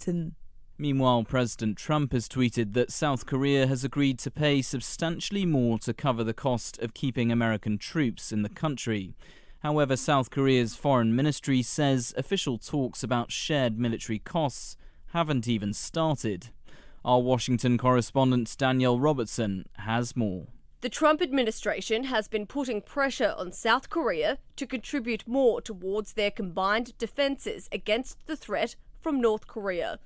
Washington. Meanwhile, President Trump has tweeted that South Korea has agreed to pay substantially more to cover the cost of keeping American troops in the country. However, South Korea's foreign ministry says official talks about shared military costs haven't even started. Our Washington correspondent Danielle Robertson has more. The Trump administration has been putting pressure on South Korea to contribute more towards their combined defences against the threat from North Korea.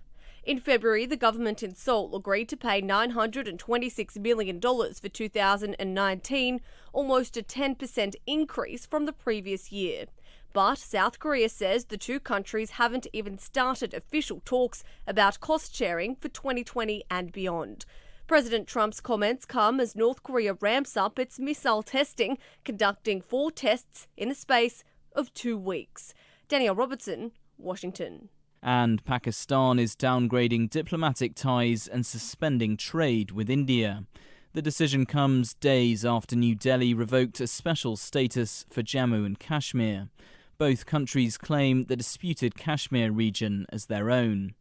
In February, the government in Seoul agreed to pay $926 million for 2019, almost a 10% increase from the previous year. But South Korea says the two countries haven't even started official talks about cost sharing for 2020 and beyond. President Trump's comments come as North Korea ramps up its missile testing, conducting 4 tests in the space of 2 weeks. Danielle Robertson, Washington. And Pakistan is downgrading diplomatic ties and suspending trade with India. The decision comes days after New Delhi revoked a special status for Jammu and Kashmir. Both countries claim the disputed Kashmir region as their own.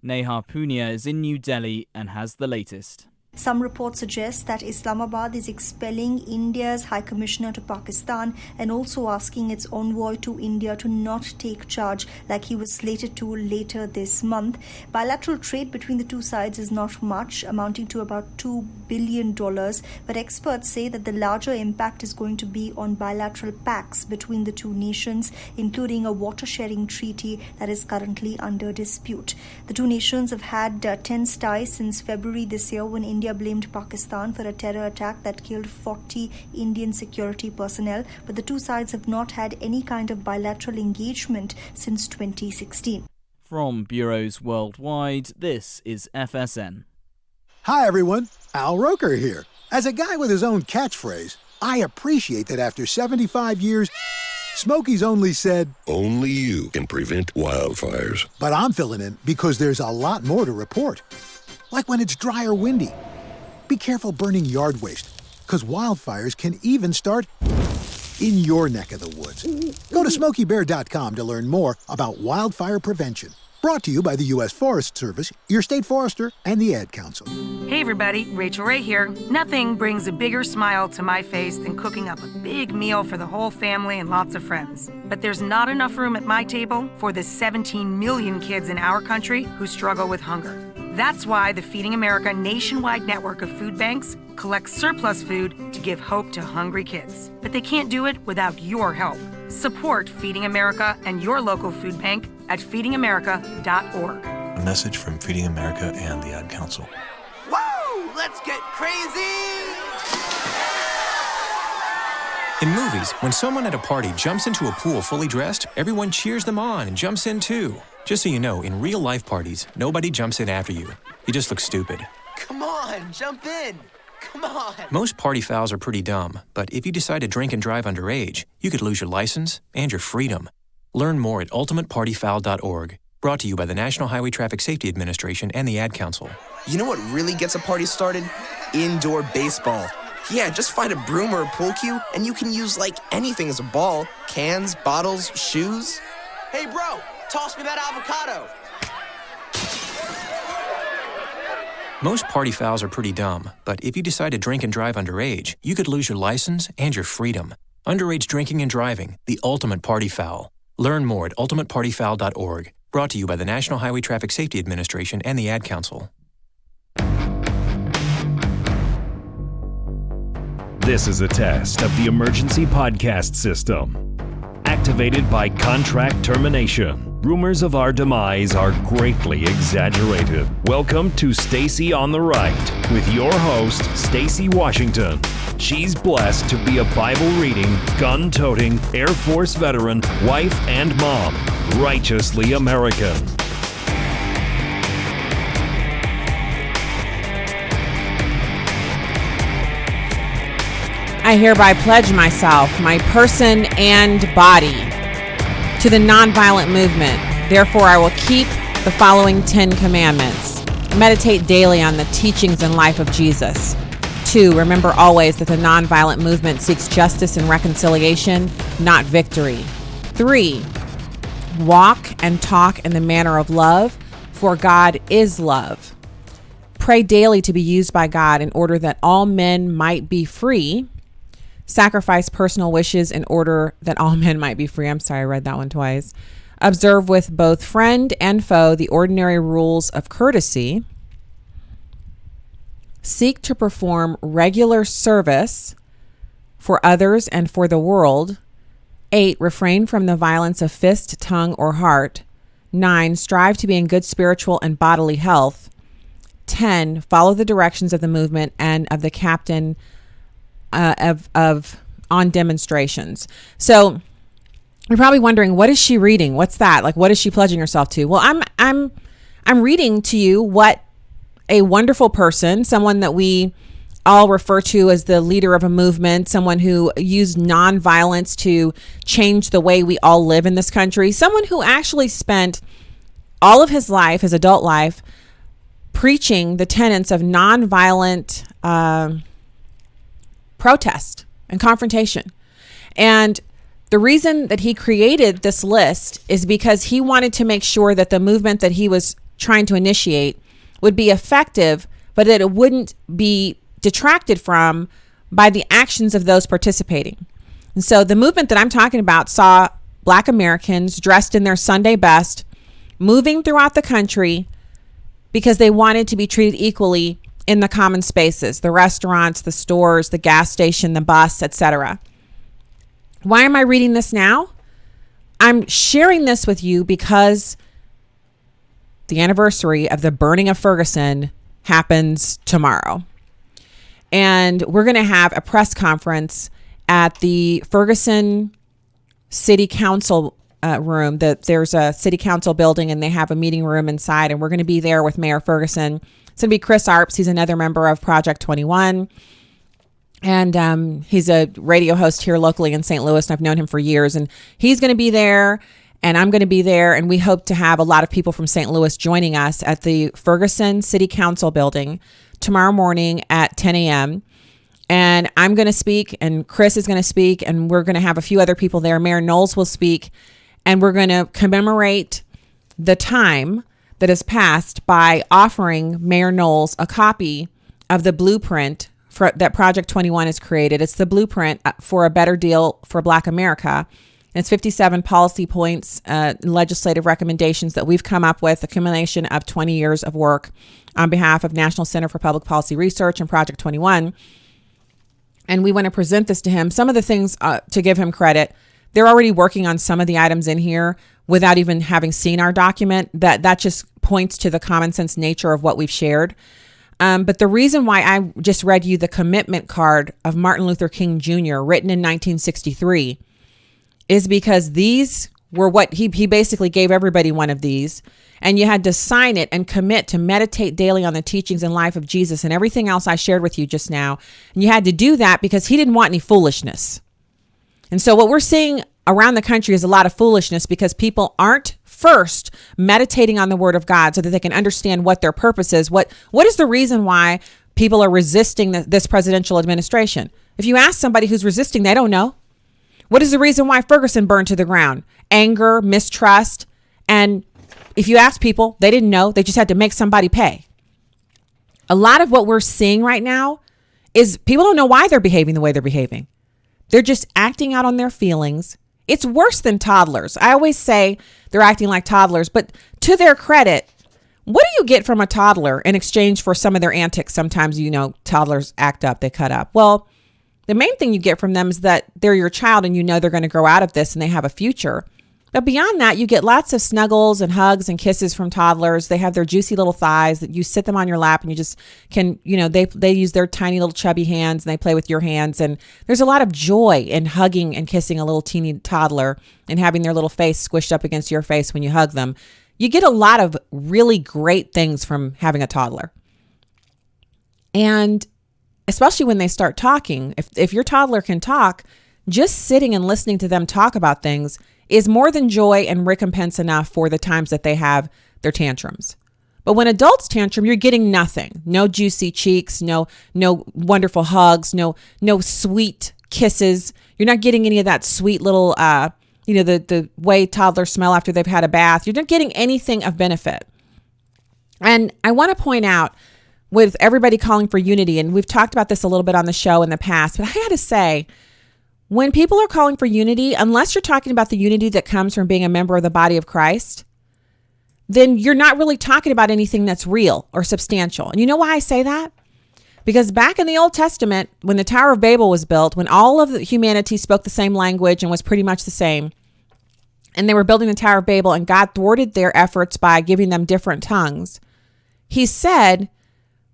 Neha Punia is in New Delhi and has the latest. Some reports suggest that Islamabad is expelling India's High Commissioner to Pakistan and also asking its envoy to India to not take charge like he was slated to later this month. Bilateral trade between the two sides is not much, amounting to about $2 billion, but experts say that the larger impact is going to be on bilateral pacts between the two nations, including a water-sharing treaty that is currently under dispute. The two nations have had tense ties since February this year when India blamed Pakistan for a terror attack that killed 40 Indian security personnel, but the two sides have not had any kind of bilateral engagement since 2016. From bureaus worldwide, this is FSN. Hi everyone, Al Roker here. As a guy with his own catchphrase, I appreciate that after 75 years, Smokey's only said, "Only you can prevent wildfires." But I'm filling in because there's a lot more to report. Like when it's dry or windy. Be careful burning yard waste, because wildfires can even start in your neck of the woods. Go to SmokeyBear.com to learn more about wildfire prevention. Brought to you by the U.S. Forest Service, your state forester, and the Ad Council. Hey everybody, Rachel Ray here. Nothing brings a bigger smile to my face than cooking up a big meal for the whole family and lots of friends. But there's not enough room at my table for the 17 million kids in our country who struggle with hunger. That's why the Feeding America nationwide network of food banks collects surplus food to give hope to hungry kids. But they can't do it without your help. Support Feeding America and your local food bank at feedingamerica.org. A message from Feeding America and the Ad Council. Woo! Let's get crazy! In movies, when someone at a party jumps into a pool fully dressed, everyone cheers them on and jumps in too. Just so you know, in real-life parties, nobody jumps in after you. You just look stupid. Come on, jump in! Come on! Most party fouls are pretty dumb, but if you decide to drink and drive underage, you could lose your license and your freedom. Learn more at ultimatepartyfoul.org. Brought to you by the National Highway Traffic Safety Administration and the Ad Council. You know what really gets a party started? Indoor baseball. Yeah, just find a broom or a pool cue, and you can use like anything as a ball. Cans, bottles, shoes. Hey bro, toss me that avocado. Most party fouls are pretty dumb, but if you decide to drink and drive underage, you could lose your license and your freedom. Underage drinking and driving, the ultimate party foul. Learn more at ultimatepartyfoul.org. Brought to you by the National Highway Traffic Safety Administration and the Ad Council. This is a test of the emergency podcast system. Activated by contract termination. Rumors of our demise are greatly exaggerated. Welcome to Stacy on the Right with your host, Stacy Washington. She's blessed to be a Bible-reading, gun-toting, Air Force veteran, wife and mom, righteously American. I hereby pledge myself, my person and body, to the nonviolent movement. Therefore, I will keep the following 10 commandments. Meditate daily on the teachings and life of Jesus. 2, remember always that the nonviolent movement seeks justice and reconciliation, not victory. 3, walk and talk in the manner of love. for God is love. Pray daily to be used by God in order that all men might be free. Sacrifice personal wishes in order that all men might be free. I'm sorry, I read that one twice. Observe with both friend and foe the ordinary rules of courtesy. Seek to perform regular service for others and for the world. 8, refrain from the violence of fist, tongue, or heart. 9, strive to be in good spiritual and bodily health. 10, follow the directions of the movement and of the captain on demonstrations. So you're probably wondering, what is she reading? What's that? Like, what is she pledging herself to? Well, I'm reading to you what a wonderful person, someone that we all refer to as the leader of a movement, someone who used nonviolence to change the way we all live in this country, someone who actually spent all of his life, his adult life, preaching the tenets of nonviolent protest and confrontation. And the reason that he created this list is because he wanted to make sure that the movement that he was trying to initiate would be effective, but that it wouldn't be detracted from by the actions of those participating. And so the movement that I'm talking about saw Black Americans dressed in their Sunday best, moving throughout the country because they wanted to be treated equally in the common spaces, the restaurants, the stores, the gas station, the bus, etc. Why am I reading this now? I'm sharing this with you because the anniversary of the burning of Ferguson happens tomorrow. And we're going to have a press conference at the Ferguson City Council room. There's a city council building and they have a meeting room inside, and we're going to be there with Mayor Ferguson. It's going to be Chris Arps. He's another member of Project 21. And he's a radio host here locally in St. Louis, and I've known him for years. And he's going to be there, and I'm going to be there. And we hope to have a lot of people from St. Louis joining us at the Ferguson City Council building tomorrow morning at 10 a.m. And I'm going to speak, and Chris is going to speak, and we're going to have a few other people there. Mayor Knowles will speak, and we're going to commemorate the time that has passed by offering Mayor Knowles a copy of the blueprint that Project 21 has created. It's the blueprint for a better deal for Black America. And it's 57 policy points, legislative recommendations that we've come up with, a accumulation of 20 years of work on behalf of National Center for Public Policy Research and Project 21. And we want to present this to him. Some of the things, to give him credit, they're already working on some of the items in here without even having seen our document. That just points to the common sense nature of what we've shared. But the reason why I just read you the commitment card of Martin Luther King Jr., written in 1963, is because these were what he basically gave everybody one of these. And you had to sign it and commit to meditate daily on the teachings and life of Jesus and everything else I shared with you just now. And you had to do that because he didn't want any foolishness. And so what we're seeing around the country is a lot of foolishness because people aren't first meditating on the word of God so that they can understand what their purpose is. What is the reason why people are resisting this presidential administration? If you ask somebody who's resisting, they don't know. What is the reason why Ferguson burned to the ground? Anger, mistrust. And if you ask people, they didn't know. They just had to make somebody pay. A lot of what we're seeing right now is people don't know why they're behaving the way they're behaving. They're just acting out on their feelings. It's worse than toddlers. I always say they're acting like toddlers, but to their credit, what do you get from a toddler in exchange for some of their antics? Sometimes, toddlers act up, they cut up. Well, the main thing you get from them is that they're your child and they're going to grow out of this and they have a future. But beyond that, you get lots of snuggles and hugs and kisses from toddlers. They have their juicy little thighs that you sit them on your lap and you just can, they use their tiny little chubby hands and they play with your hands. And there's a lot of joy in hugging and kissing a little teeny toddler and having their little face squished up against your face when you hug them. You get a lot of really great things from having a toddler. And especially when they start talking, if your toddler can talk, just sitting and listening to them talk about things is more than joy and recompense enough for the times that they have their tantrums. But when adults tantrum, you're getting nothing. No juicy cheeks, no wonderful hugs, no sweet kisses. You're not getting any of that sweet little, the way toddlers smell after they've had a bath. You're not getting anything of benefit. And I want to point out, with everybody calling for unity, and we've talked about this a little bit on the show in the past, but I got to say, when people are calling for unity, unless you're talking about the unity that comes from being a member of the body of Christ, then you're not really talking about anything that's real or substantial. And you know why I say that? Because back in the Old Testament, when the Tower of Babel was built, when all of humanity spoke the same language and was pretty much the same, and they were building the Tower of Babel, and God thwarted their efforts by giving them different tongues, he said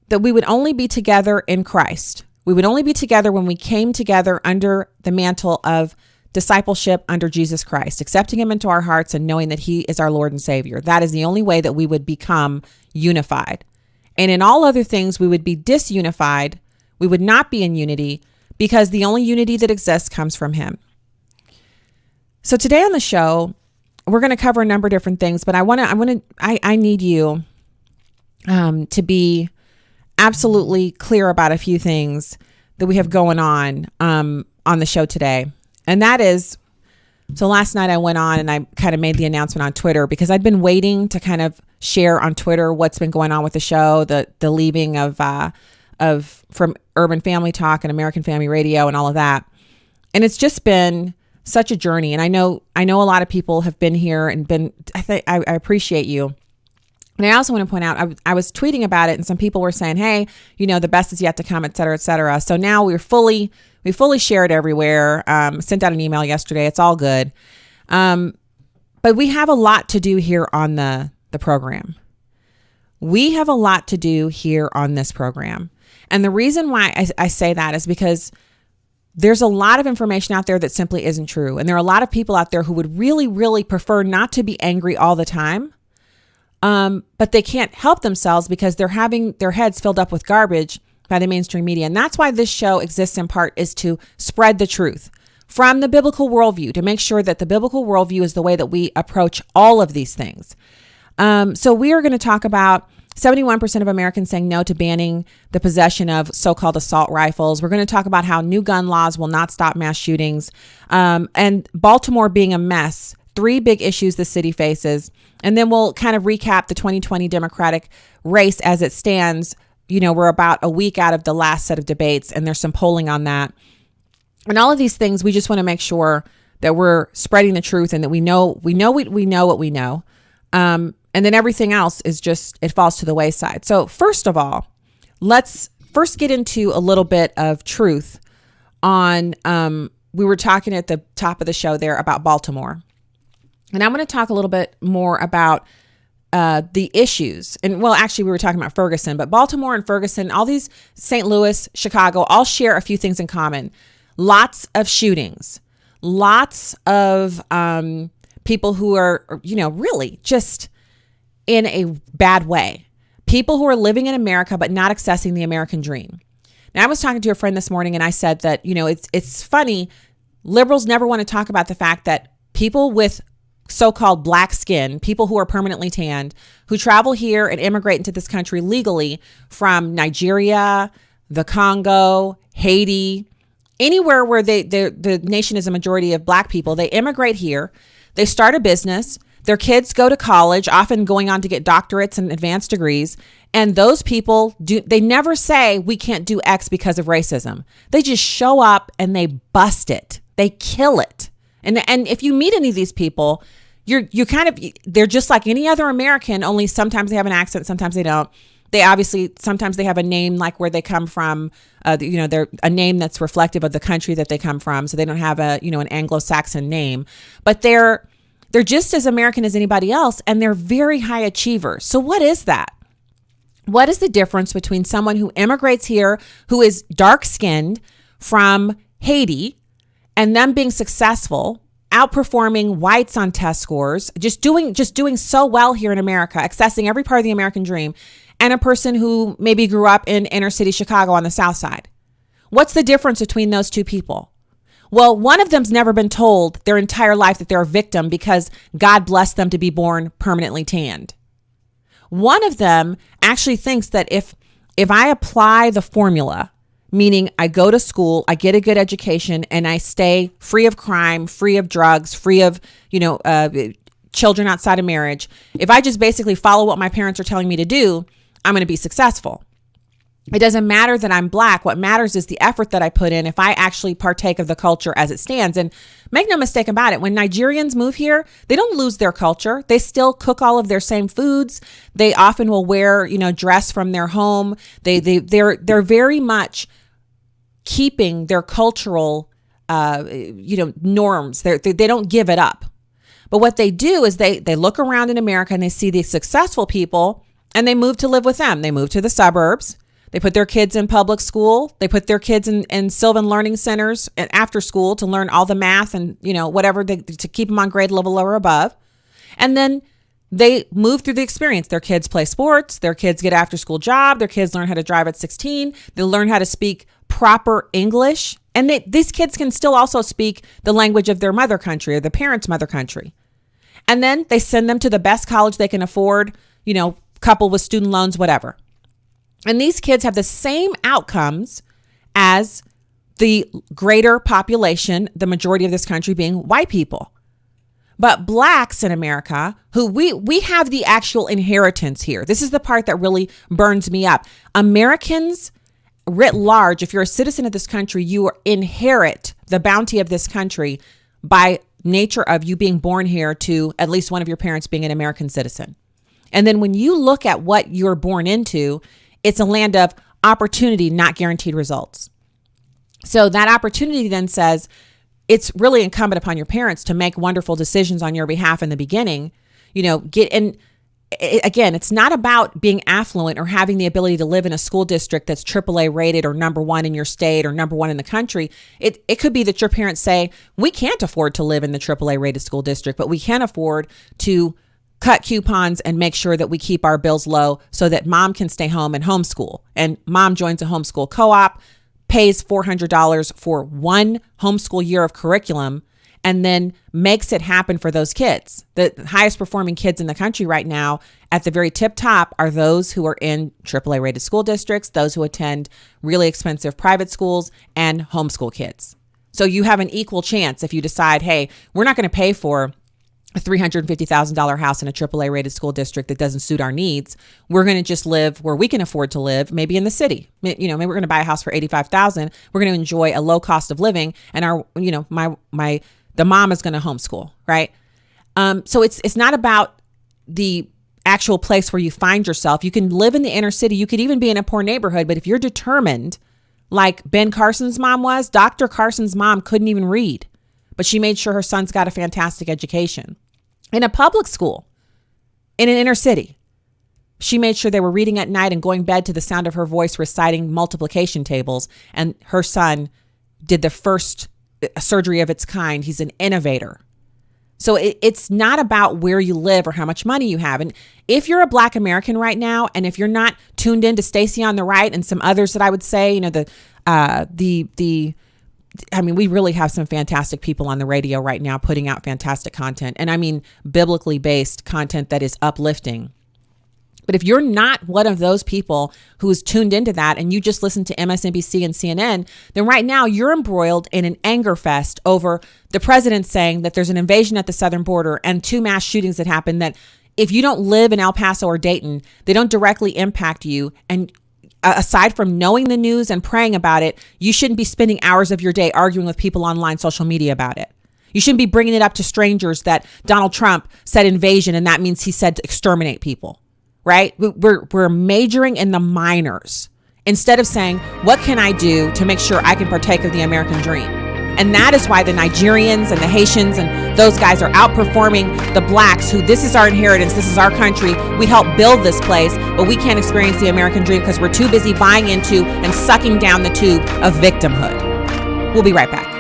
that we would only be together in Christ. We would only be together when we came together under the mantle of discipleship under Jesus Christ, accepting him into our hearts and knowing that he is our Lord and Savior. That is the only way that we would become unified. And in all other things, we would be disunified. We would not be in unity because the only unity that exists comes from him. So today on the show, we're going to cover a number of different things, but I need you to be absolutely clear about a few things that we have going on the show today. And that is, so last night I went on and I kind of made the announcement on Twitter because I'd been waiting to kind of share on Twitter what's been going on with the show, the leaving of from Urban Family Talk and American Family Radio and all of that. And it's just been such a journey. And I know a lot of people have been here and I appreciate you. And I also want to point out, I was tweeting about it and some people were saying, hey, the best is yet to come, et cetera, et cetera. So now we fully shared everywhere, sent out an email yesterday. It's all good. But we have a lot to do here on the program. We have a lot to do here on this program. And the reason why I say that is because there's a lot of information out there that simply isn't true. And there are a lot of people out there who would really, really prefer not to be angry all the time. But they can't help themselves because they're having their heads filled up with garbage by the mainstream media. And that's why this show exists in part, is to spread the truth from the biblical worldview, to make sure that the biblical worldview is the way that we approach all of these things. So we are going to talk about 71% of Americans saying no to banning the possession of so-called assault rifles. We're going to talk about how new gun laws will not stop mass shootings, and Baltimore being a mess. 3 big issues the city faces. And then we'll kind of recap the 2020 Democratic race as it stands. We're about a week out of the last set of debates, and there's some polling on that. And all of these things, we just want to make sure that we're spreading the truth and that we know what we know. And then everything else is just, it falls to the wayside. So first of all, let's first get into a little bit of truth on, we were talking at the top of the show there about Baltimore. And I'm going to talk a little bit more about the issues. And well, actually, we were talking about Ferguson, but Baltimore and Ferguson, all these, St. Louis, Chicago, all share a few things in common. Lots of shootings, lots of people who are, really just in a bad way. People who are living in America, but not accessing the American dream. Now, I was talking to a friend this morning and I said that, it's funny. Liberals never want to talk about the fact that people with so-called black skin, people who are permanently tanned, who travel here and immigrate into this country legally from Nigeria, the Congo, Haiti, anywhere where the nation is a majority of black people, they immigrate here, they start a business, their kids go to college, often going on to get doctorates and advanced degrees, and those people they never say we can't do X because of racism. They just show up and they bust it. They kill it. And if you meet any of these people, they're just like any other American, only sometimes they have an accent, sometimes they don't. They obviously, sometimes they have a name like where they come from, they're a name that's reflective of the country that they come from. So they don't have an Anglo-Saxon name, but they're just as American as anybody else. And they're very high achievers. So what is that? What is the difference between someone who immigrates here, who is dark skinned from Haiti, and them being successful, outperforming whites on test scores, just doing so well here in America, accessing every part of the American dream, and a person who maybe grew up in inner city Chicago on the South Side? What's the difference between those two people? Well, one of them's never been told their entire life that they're a victim because God blessed them to be born permanently tanned. One of them actually thinks that if I apply the formula, meaning I go to school, I get a good education, and I stay free of crime, free of drugs, free of, children outside of marriage, if I just basically follow what my parents are telling me to do, I'm going to be successful. It doesn't matter that I'm black. What matters is the effort that I put in if I actually partake of the culture as it stands. And make no mistake about it, when Nigerians move here, they don't lose their culture. They still cook all of their same foods. They often will wear, dress from their home. They're very much keeping their cultural, norms. They don't give it up. But what they do is they look around in America and they see the successful people and they move to live with them. They move to the suburbs. They put their kids in public school. They put their kids in Sylvan Learning Centers and after school to learn all the math and, whatever to keep them on grade level or above. And then they move through the experience. Their kids play sports. Their kids get after school job. Their kids learn how to drive at 16. They learn how to speak proper English. And these kids can still also speak the language of their mother country or the parents' mother country. And then they send them to the best college they can afford, coupled with student loans, whatever. And these kids have the same outcomes as the greater population, the majority of this country being white people. But blacks in America, who we have the actual inheritance here. This is the part that really burns me up. Americans writ large, if you're a citizen of this country, you inherit the bounty of this country by nature of you being born here to at least one of your parents being an American citizen. And then when you look at what you're born into, it's a land of opportunity, not guaranteed results. So that opportunity then says it's really incumbent upon your parents to make wonderful decisions on your behalf in the beginning. Again, it's not about being affluent or having the ability to live in a school district that's AAA rated or number one in your state or number one in the country. It could be that your parents say, we can't afford to live in the AAA rated school district, but we can afford to cut coupons and make sure that we keep our bills low so that mom can stay home and homeschool. And mom joins a homeschool co-op, pays $400 for one homeschool year of curriculum, and then makes it happen for those kids. The highest performing kids in the country right now at the very tip top are those who are in AAA rated school districts, those who attend really expensive private schools, and homeschool kids. So you have an equal chance if you decide, hey, we're not going to pay for a $350,000 house in a AAA rated school district that doesn't suit our needs. We're going to just live where we can afford to live, maybe in the city. Maybe we're going to buy a house for $85,000. We're going to enjoy a low cost of living, and the mom is going to homeschool, right? So it's not about the actual place where you find yourself. You can live in the inner city. You could even be in a poor neighborhood, but if you're determined, like Ben Carson's mom was, Dr. Carson's mom couldn't even read, but she made sure her son's got a fantastic education. In a public school, in an inner city, she made sure they were reading at night and going to bed to the sound of her voice reciting multiplication tables. And her son did the first surgery of its kind. He's an innovator. So it's not about where you live or how much money you have. And if you're a Black American right now, and if you're not tuned into Stacy on the right and some others that I would say, we really have some fantastic people on the radio right now putting out fantastic content. And I mean, biblically based content that is uplifting. But if you're not one of those people who's tuned into that and you just listen to MSNBC and CNN, then right now you're embroiled in an anger fest over the president saying that there's an invasion at the southern border and 2 mass shootings that happened that if you don't live in El Paso or Dayton, they don't directly impact you. And aside from knowing the news and praying about it, you shouldn't be spending hours of your day arguing with people online, social media about it. You shouldn't be bringing it up to strangers that Donald Trump said invasion and that means he said to exterminate people, right? We're majoring in the minors instead of saying, what can I do to make sure I can partake of the American dream? And that is why the Nigerians and the Haitians and those guys are outperforming the blacks who this is our inheritance. This is our country. We helped build this place, but we can't experience the American dream because we're too busy buying into and sucking down the tube of victimhood. We'll be right back.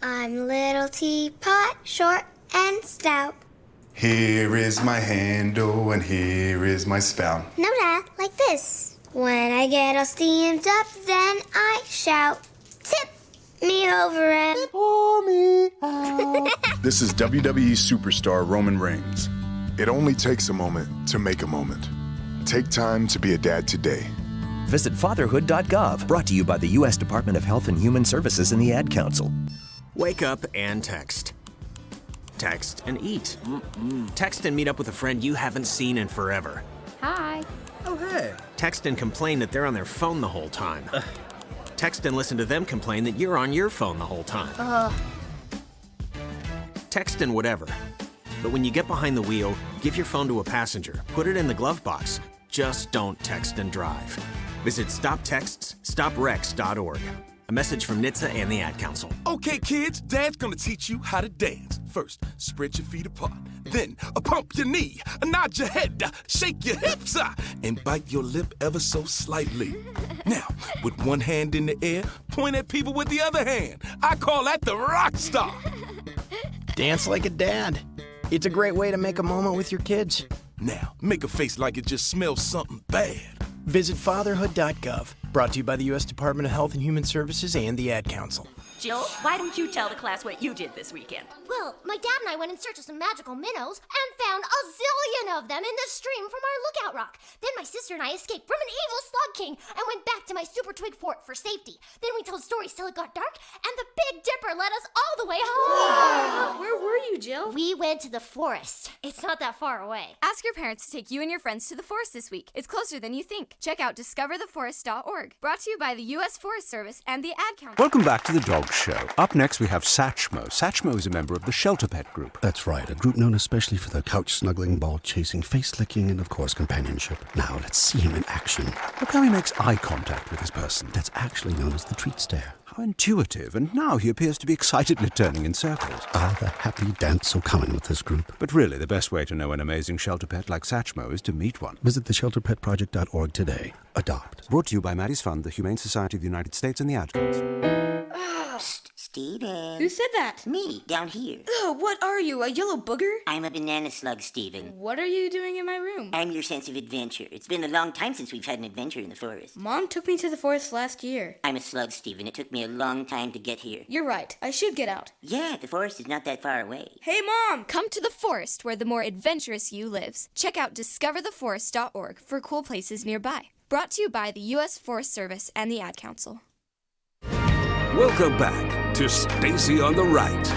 I'm little teapot, short and stout. Here is my handle and here is my spout. No, Dad, like this. When I get all steamed up, then I shout, tip me over and pour me out. This is WWE superstar Roman Reigns. It only takes a moment to make a moment. Take time to be a dad today. Visit fatherhood.gov, brought to you by the U.S. Department of Health and Human Services and the Ad Council. Wake up and text. Text and eat. Text and meet up with a friend you haven't seen in forever. Hi. Oh, hey. Text and complain that they're on their phone the whole time. Text and listen to them complain that you're on your phone the whole time. Text and whatever. But when you get behind the wheel, give your phone to a passenger. Put it in the glove box. Just don't text and drive. Visit StopTextsStopWrecks.org. A message from NHTSA and the Ad Council. Okay, kids, Dad's gonna teach you how to dance. First, spread your feet apart. Then, pump your knee, nod your head, shake your hips, and bite your lip ever so slightly. Now, with one hand in the air, point at people with the other hand. I call that the rock star. Dance like a dad. It's a great way to make a moment with your kids. Now, make a face like it just smells something bad. Visit fatherhood.gov, brought to you by the U.S. Department of Health and Human Services and the Ad Council. Jill, why don't you tell the class what you did this weekend? Well, my dad and I went in search of some magical minnows and found a zillion of them in the stream from our lookout rock. Then my sister and I escaped from an evil slug king and went back to my super twig fort for safety. Then we told stories till it got dark, and the Big Dipper led us all the way home. Where were you, Jill? We went to the forest. It's not that far away. Ask your parents to take you and your friends to the forest this week. It's closer than you think. Check out discovertheforest.org. Brought to you by the U.S. Forest Service and the Ad Council. Welcome back to the Dog Show. Up next, we have Satchmo. Satchmo is a member of the Shelter Pet Group. That's right, a group known especially for their couch-snuggling, ball-chasing, face-licking, and, of course, companionship. Now, let's see him in action. Look how he makes eye contact with his person. That's actually known as the treat stare. How intuitive, and now he appears to be excitedly turning in circles. Ah, the happy dance so common with this group. But really, the best way to know an amazing shelter pet like Satchmo is to meet one. Visit theshelterpetproject.org today. Adopt. Brought to you by Maddie's Fund, the Humane Society of the United States, and the Ad Council. Steven. Who said that? Me, down here. Ugh, what are you, a yellow booger? I'm a banana slug, Steven. What are you doing in my room? I'm your sense of adventure. It's been a long time since we've had an adventure in the forest. Mom took me to the forest last year. I'm a slug, Steven. It took me a long time to get here. You're right. I should get out. Yeah, the forest is not that far away. Hey, Mom! Come to the forest where the more adventurous you lives. Check out discovertheforest.org for cool places nearby. Brought to you by the U.S. Forest Service and the Ad Council. Welcome back to Stacy on the Right.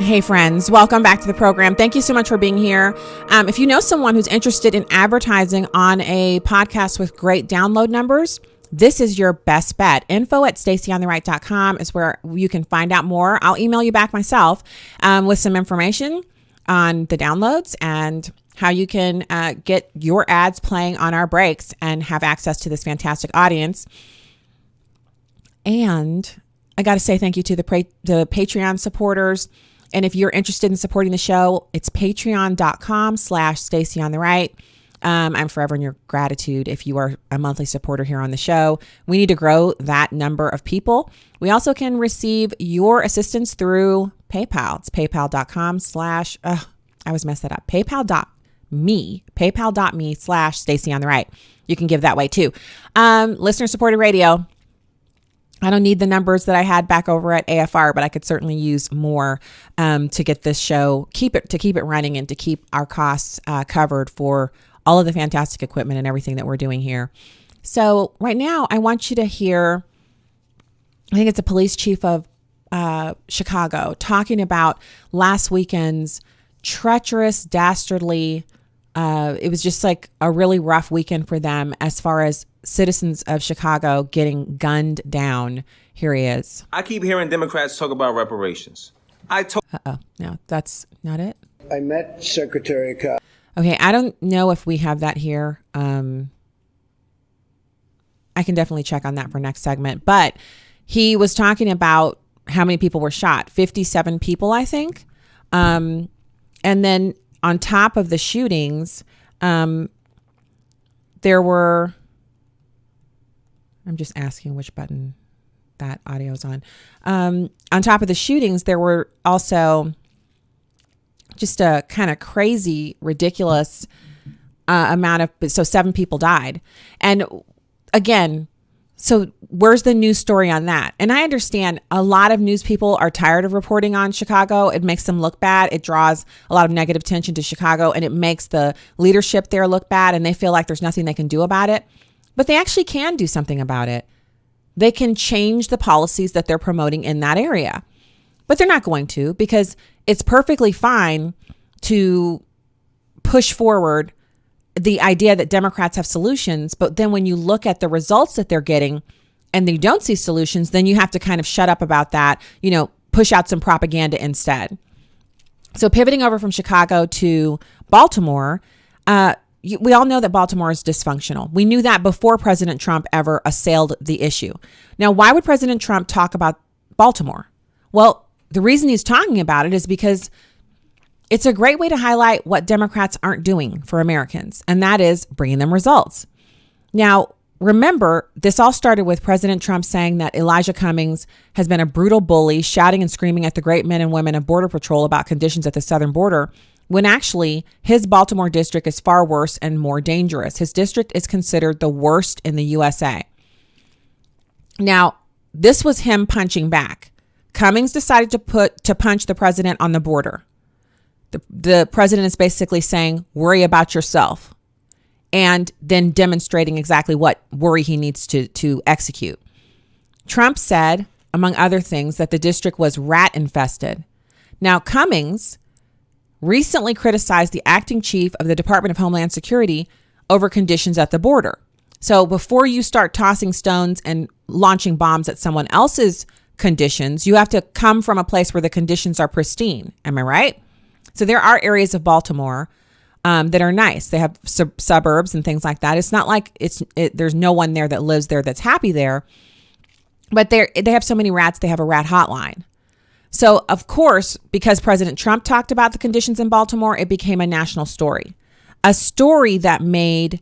Hey friends, welcome back to the program. Thank you so much for being here. If you know someone who's interested in advertising on a podcast with great download numbers, this is your best bet. info@stacyontheright.com is where you can find out more. I'll email you back myself with some information on the downloads and how you can get your ads playing on our breaks and have access to this fantastic audience. And I got to say thank you to the Patreon supporters. And if you're interested in supporting the show, it's patreon.com/StacyOnTheRight. I'm forever in your gratitude if you are a monthly supporter here on the show. We need to grow that number of people. We also can receive your assistance through PayPal. It's paypal.com/ I always mess that up. paypal.me/StacyOnTheRight. You can give that way too. Listener supported radio. I don't need the numbers that I had back over at AFR, but I could certainly use more to get this show, keep it running and to keep our costs covered for all of the fantastic equipment and everything that we're doing here. So right now, I want you to hear, I think it's a police chief of Chicago talking about last weekend's treacherous, dastardly, it was just like a really rough weekend for them as far as citizens of Chicago getting gunned down. Here he is. I keep hearing Democrats talk about reparations. No, that's not it. I met Secretary Cobb. Okay, I don't know if we have that here. I can definitely check on that for next segment. But he was talking about how many people were shot. 57 people, I think. And then on top of the shootings, there were... I'm just asking which button that audio is on. On top of the shootings, there were also just a kind of crazy, ridiculous so 7 people died. And again, so where's the news story on that? And I understand a lot of news people are tired of reporting on Chicago. It makes them look bad. It draws a lot of negative attention to Chicago, and it makes the leadership there look bad, and they feel like there's nothing they can do about it. But they actually can do something about it. They can change the policies that they're promoting in that area. But they're not going to, because it's perfectly fine to push forward the idea that Democrats have solutions. But then when you look at the results that they're getting and they don't see solutions, then you have to kind of shut up about that, push out some propaganda instead. So pivoting over from Chicago to Baltimore, we all know that Baltimore is dysfunctional. We knew that before President Trump ever assailed the issue. Now, why would President Trump talk about Baltimore? Well, the reason he's talking about it is because it's a great way to highlight what Democrats aren't doing for Americans, and that is bringing them results. Now, remember, this all started with President Trump saying that Elijah Cummings has been a brutal bully, shouting and screaming at the great men and women of Border Patrol about conditions at the southern border, when actually his Baltimore district is far worse and more dangerous. His district is considered the worst in the USA. Now, this was him punching back. Cummings decided to punch the president on the border. The president is basically saying, worry about yourself, and then demonstrating exactly what worry he needs to execute. Trump said, among other things, that the district was rat infested. Now, Cummings recently criticized the acting chief of the Department of Homeland Security over conditions at the border. So before you start tossing stones and launching bombs at someone else's conditions, you have to come from a place where the conditions are pristine. Am I right? So there are areas of Baltimore that are nice. They have suburbs and things like that. It's not like there's no one there that lives there that's happy there, but they have so many rats, they have a rat hotline. So of course, because President Trump talked about the conditions in Baltimore, it became a national story, a story that made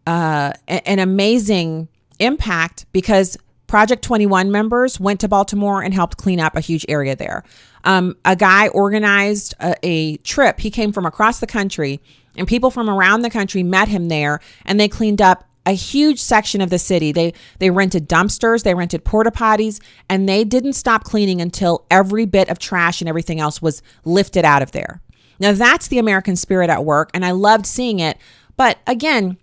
an amazing impact because Project 21 members went to Baltimore and helped clean up a huge area there. A guy organized a trip. He came from across the country, and people from around the country met him there, and they cleaned up a huge section of the city. They rented dumpsters, they rented porta potties, and they didn't stop cleaning until every bit of trash and everything else was lifted out of there. Now that's the American spirit at work, and I loved seeing it. But again,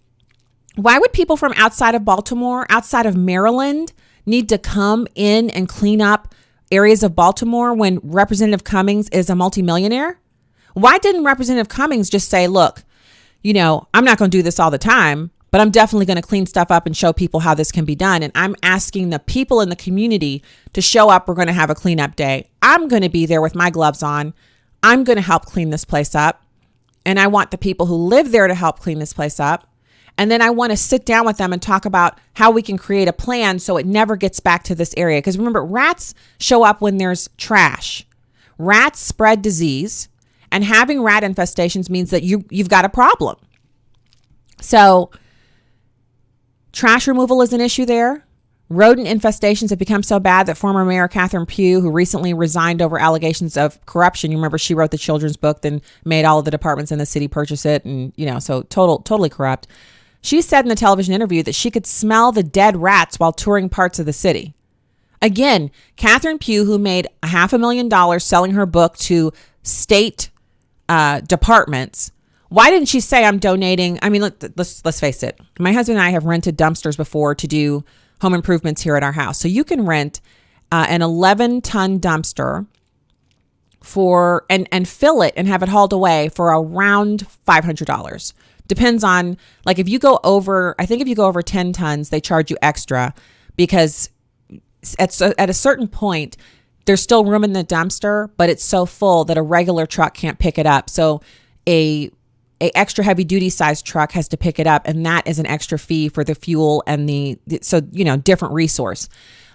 why would people from outside of Baltimore, outside of Maryland, need to come in and clean up areas of Baltimore when Representative Cummings is a multimillionaire? Why didn't Representative Cummings just say, look, I'm not going to do this all the time, but I'm definitely going to clean stuff up and show people how this can be done. And I'm asking the people in the community to show up. We're going to have a cleanup day. I'm going to be there with my gloves on. I'm going to help clean this place up. And I want the people who live there to help clean this place up. And then I want to sit down with them and talk about how we can create a plan so it never gets back to this area. Because remember, rats show up when there's trash. Rats spread disease, and having rat infestations means that you've got a problem. So trash removal is an issue there. Rodent infestations have become so bad that former Mayor Catherine Pugh, who recently resigned over allegations of corruption, you remember she wrote the children's book, then made all of the departments in the city purchase it, and so totally corrupt. She said in the television interview that she could smell the dead rats while touring parts of the city. Again, Catherine Pugh, who made $500,000 selling her book to state departments, why didn't she say, I'm donating? I mean, let's face it. My husband and I have rented dumpsters before to do home improvements here at our house. So you can rent an 11-ton dumpster and fill it and have it hauled away for around $500. Depends on, like, if you go over 10 tons, they charge you extra because at a certain point, there's still room in the dumpster, but it's so full that a regular truck can't pick it up. So a extra heavy duty size truck has to pick it up, and that is an extra fee for the fuel and different resource.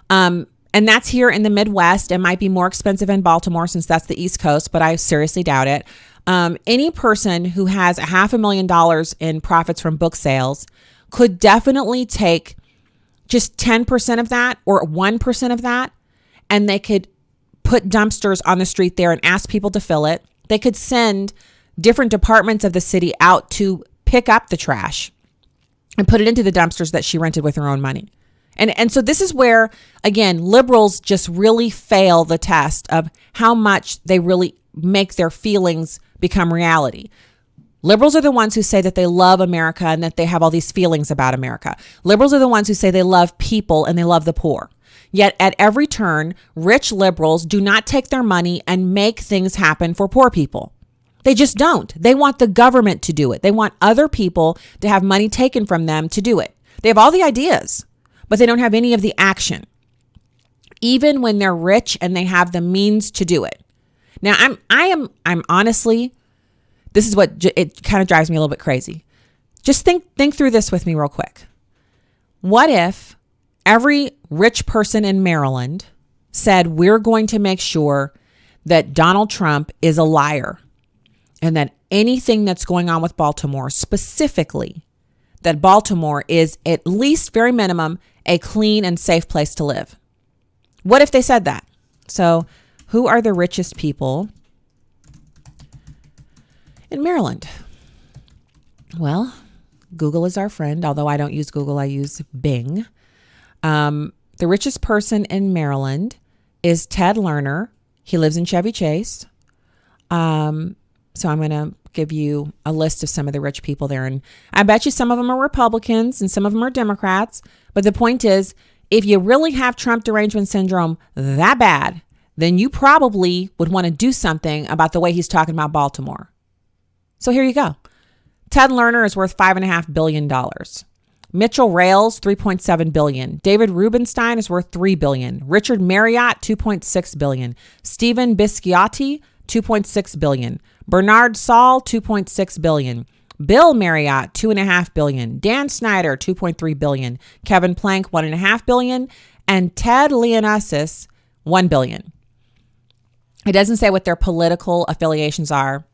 And that's here in the Midwest. It might be more expensive in Baltimore since that's the East Coast, but I seriously doubt it. Any person who has $500,000 in profits from book sales could definitely take just 10% of that or 1% of that, and they could put dumpsters on the street there and ask people to fill it. They could send different departments of the city out to pick up the trash and put it into the dumpsters that she rented with her own money. And so this is where, again, liberals just really fail the test of how much they really make their feelings become reality. Liberals are the ones who say that they love America and that they have all these feelings about America. Liberals are the ones who say they love people and they love the poor. Yet at every turn, rich liberals do not take their money and make things happen for poor people. They just don't. They want the government to do it. They want other people to have money taken from them to do it. They have all the ideas, but they don't have any of the action, even when they're rich and they have the means to do it. Now, I'm honestly, this is what it kind of drives me a little bit crazy. Just think through this with me real quick. What if every rich person in Maryland said, we're going to make sure that Donald Trump is a liar and that anything that's going on with Baltimore, specifically, that Baltimore is at least very minimum a clean and safe place to live? What if they said that? So who are the richest people in Maryland? Well, Google is our friend, although I don't use Google, I use Bing. The richest person in Maryland is Ted Lerner. He lives in Chevy Chase. So I'm going to give you a list of some of the rich people there. And I bet you some of them are Republicans and some of them are Democrats. But the point is, if you really have Trump derangement syndrome that bad, then you probably would want to do something about the way he's talking about Baltimore. So here you go. Ted Lerner is worth $5.5 billion. Mitchell Rales, $3.7 billion. David Rubenstein is worth $3 billion. Richard Marriott, $2.6 billion. Stephen Bisciotti, $2.6 billion. Bernard Saul, $2.6 billion. Bill Marriott, $2.5 billion. Dan Snyder, $2.3 billion. Kevin Plank, $1.5 billion. And Ted Leonsis, $1 billion. It doesn't say what their political affiliations are.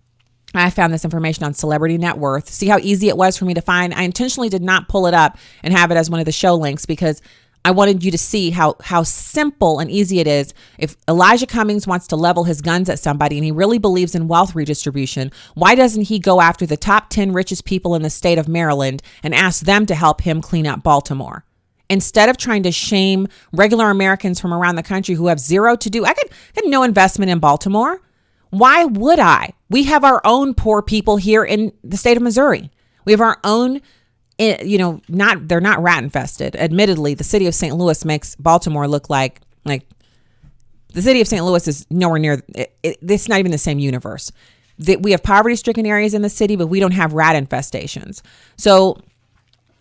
I found this information on Celebrity Net Worth. See how easy it was for me to find? I intentionally did not pull it up and have it as one of the show links because I wanted you to see how simple and easy it is. If Elijah Cummings wants to level his guns at somebody and he really believes in wealth redistribution, why doesn't he go after the top 10 richest people in the state of Maryland and ask them to help him clean up Baltimore? Instead of trying to shame regular Americans from around the country who have zero to do. I got no investment in Baltimore. Why would I? We have our own poor people here in the state of Missouri. We have our own, they're not rat infested. Admittedly, the city of St. Louis makes Baltimore look like the city of St. Louis is nowhere near, it's not even the same universe. We have poverty stricken areas in the city, but we don't have rat infestations. So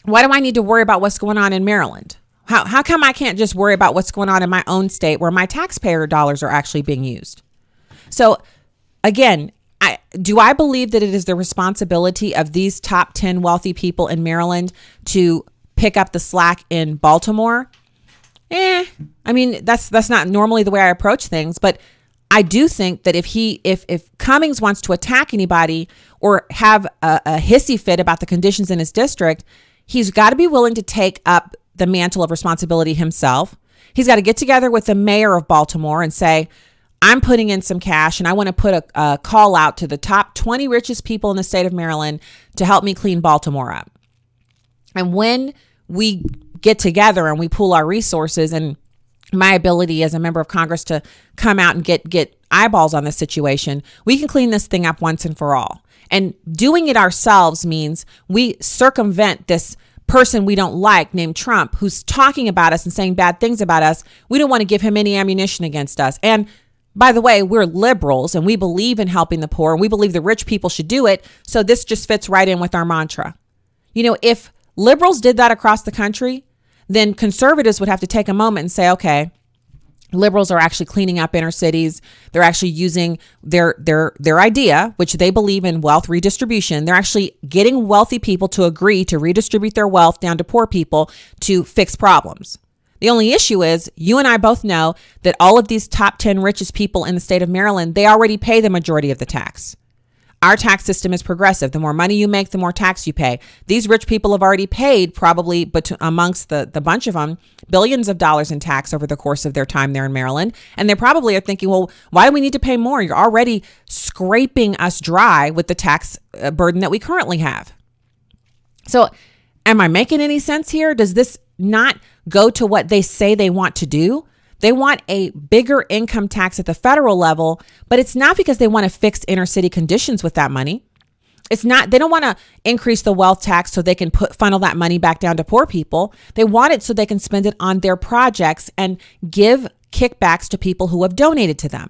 why do I need to worry about what's going on in Maryland? How come I can't just worry about what's going on in my own state where my taxpayer dollars are actually being used? So again, do I believe that it is the responsibility of these top 10 wealthy people in Maryland to pick up the slack in Baltimore? I mean, that's not normally the way I approach things, but I do think that if Cummings wants to attack anybody or have a hissy fit about the conditions in his district, he's got to be willing to take up the mantle of responsibility himself. He's got to get together with the mayor of Baltimore and say, I'm putting in some cash and I want to put a call out to the top 20 richest people in the state of Maryland to help me clean Baltimore up. And when we get together and we pool our resources and my ability as a member of Congress to come out and get eyeballs on this situation, we can clean this thing up once and for all. And doing it ourselves means we circumvent this person we don't like named Trump, who's talking about us and saying bad things about us. We don't want to give him any ammunition against us. And by the way, we're liberals and we believe in helping the poor and we believe the rich people should do it. So this just fits right in with our mantra. If liberals did that across the country, then conservatives would have to take a moment and say, okay, liberals are actually cleaning up inner cities. They're actually using their idea, which they believe in wealth redistribution. They're actually getting wealthy people to agree to redistribute their wealth down to poor people to fix problems. The only issue is you and I both know that all of these top 10 richest people in the state of Maryland, they already pay the majority of the tax. Our tax system is progressive. The more money you make, the more tax you pay. These rich people have already paid probably, but amongst the bunch of them, billions of dollars in tax over the course of their time there in Maryland. And they probably are thinking, well, why do we need to pay more? You're already scraping us dry with the tax burden that we currently have. So am I making any sense here? Does this not go to what they say they want to do? They want a bigger income tax at the federal level, but it's not because they want to fix inner city conditions with that money. It's not, they don't want to increase the wealth tax so they can funnel that money back down to poor people. They want it so they can spend it on their projects and give kickbacks to people who have donated to them.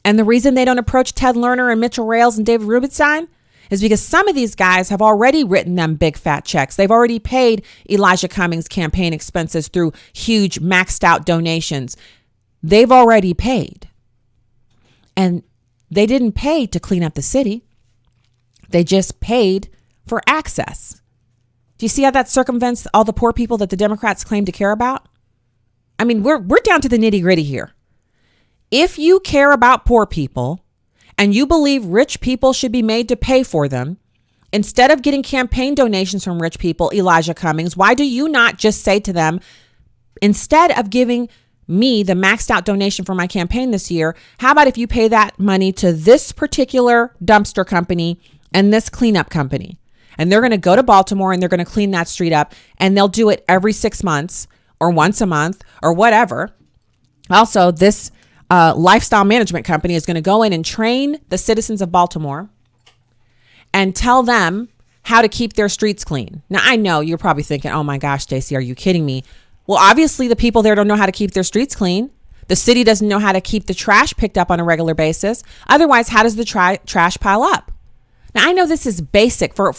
And the reason they don't approach Ted Lerner and Mitchell Rales and David Rubenstein is because some of these guys have already written them big fat checks. They've already paid Elijah Cummings' campaign expenses through huge maxed out donations. They've already paid. And they didn't pay to clean up the city. They just paid for access. Do you see how that circumvents all the poor people that the Democrats claim to care about? I mean, we're down to the nitty gritty here. If you care about poor people and you believe rich people should be made to pay for them, instead of getting campaign donations from rich people, Elijah Cummings, why do you not just say to them, instead of giving me the maxed out donation for my campaign this year, how about if you pay that money to this particular dumpster company and this cleanup company? And they're going to go to Baltimore and they're going to clean that street up, and they'll do it every 6 months or once a month or whatever. Also, this lifestyle management company is going to go in and train the citizens of Baltimore and tell them how to keep their streets clean. Now, I know you're probably thinking, oh my gosh, Stacey, are you kidding me? Well, obviously the people there don't know how to keep their streets clean. The city doesn't know how to keep the trash picked up on a regular basis. Otherwise, how does the trash pile up? Now, I know this is basic for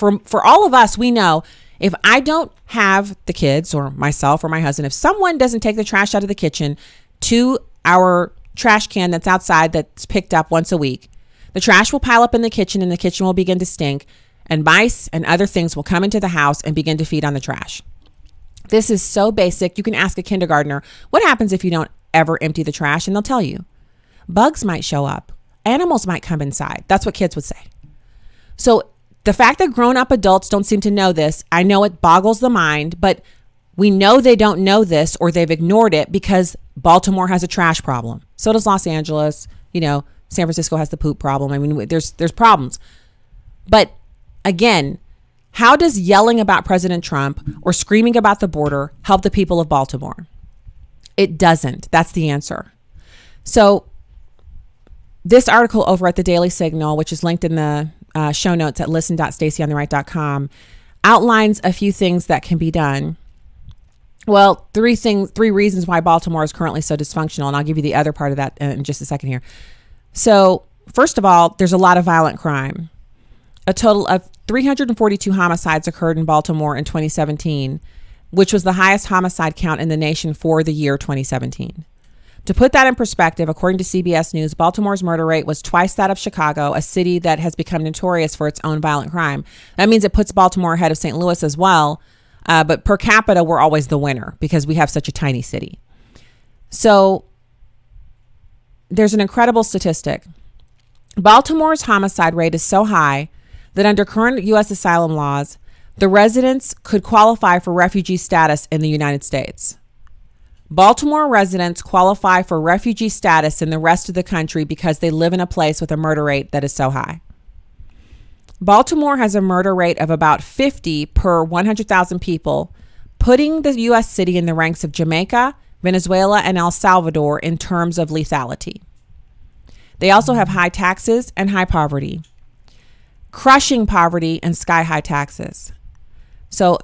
all of us. We know if I don't have the kids or myself or my husband, if someone doesn't take the trash out of the kitchen to our trash can that's outside that's picked up once a week, the trash will pile up in the kitchen and the kitchen will begin to stink, and mice and other things will come into the house and begin to feed on the trash. This is so basic. You can ask a kindergartner, what happens if you don't ever empty the trash? And they'll tell you. Bugs might show up. Animals might come inside. That's what kids would say. So the fact that grown-up adults don't seem to know this, I know it boggles the mind, but we know they don't know this or they've ignored it because Baltimore has a trash problem. So does Los Angeles. You know, San Francisco has the poop problem. I mean, there's problems. But again, how does yelling about President Trump or screaming about the border help the people of Baltimore? It doesn't. That's the answer. So this article over at the Daily Signal, which is linked in the show notes at listen.stacyontheright.com, outlines a few things that can be done. Well, three reasons why Baltimore is currently so dysfunctional, and I'll give you the other part of that in just a second here. So, first of all, there's a lot of violent crime. A total of 342 homicides occurred in Baltimore in 2017, which was the highest homicide count in the nation for the year 2017. To put that in perspective, according to CBS News, Baltimore's murder rate was twice that of Chicago, a city that has become notorious for its own violent crime. That means it puts Baltimore ahead of St. Louis as well. But per capita, we're always the winner because we have such a tiny city. So there's an incredible statistic. Baltimore's homicide rate is so high that under current U.S. asylum laws, the residents could qualify for refugee status in the United States. Baltimore residents qualify for refugee status in the rest of the country because they live in a place with a murder rate that is so high. Baltimore has a murder rate of about 50 per 100,000 people, putting the U.S. city in the ranks of Jamaica, Venezuela, and El Salvador in terms of lethality. They also have high taxes and high poverty, crushing poverty and sky-high taxes. So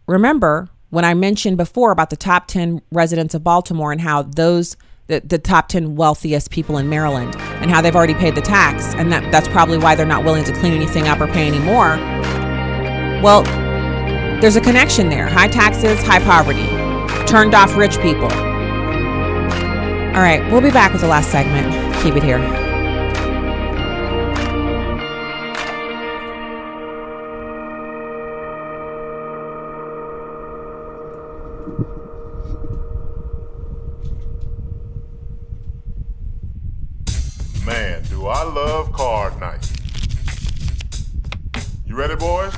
remember when I mentioned before about the top 10 residents of Baltimore and how the top 10 wealthiest people in Maryland and how they've already paid the tax, and that's probably why they're not willing to clean anything up or pay any more. Well, there's a connection there. High taxes, high poverty, turned off rich people. All right, we'll be back with the last segment. Keep it here. Man, do I love card night. You ready, boys?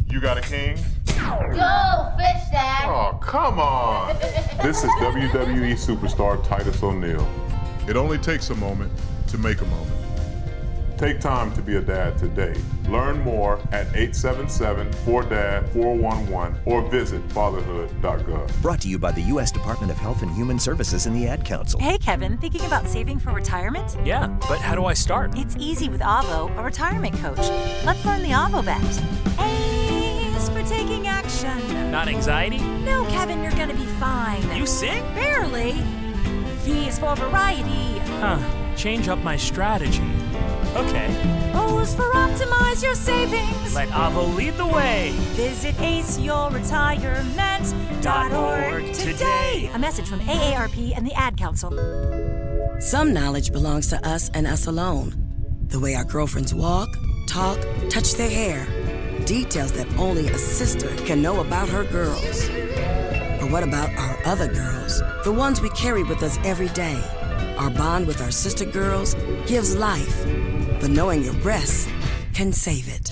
You got a king? Go fish, Dad. Oh, come on. This is WWE superstar Titus O'Neil. It only takes a moment to make a moment. Take time to be a dad today. Learn more at 877-4DAD-411 or visit fatherhood.gov. Brought to you by the U.S. Department of Health and Human Services and the Ad Council. Hey, Kevin, thinking about saving for retirement? Yeah, but how do I start? It's easy with Avo, a retirement coach. Let's learn the Avo bet. A is for taking action. Not anxiety? No, Kevin, you're gonna be fine. You sing? Barely. V is for variety. Huh, change up my strategy. Okay. O is for optimize your savings. Let Avo lead the way. Visit aceyourretirement.org today. A message from AARP and the Ad Council. Some knowledge belongs to us and us alone. The way our girlfriends walk, talk, touch their hair. Details that only a sister can know about her girls. But what about our other girls? The ones we carry with us every day. Our bond with our sister girls gives life. But knowing your breasts can save it.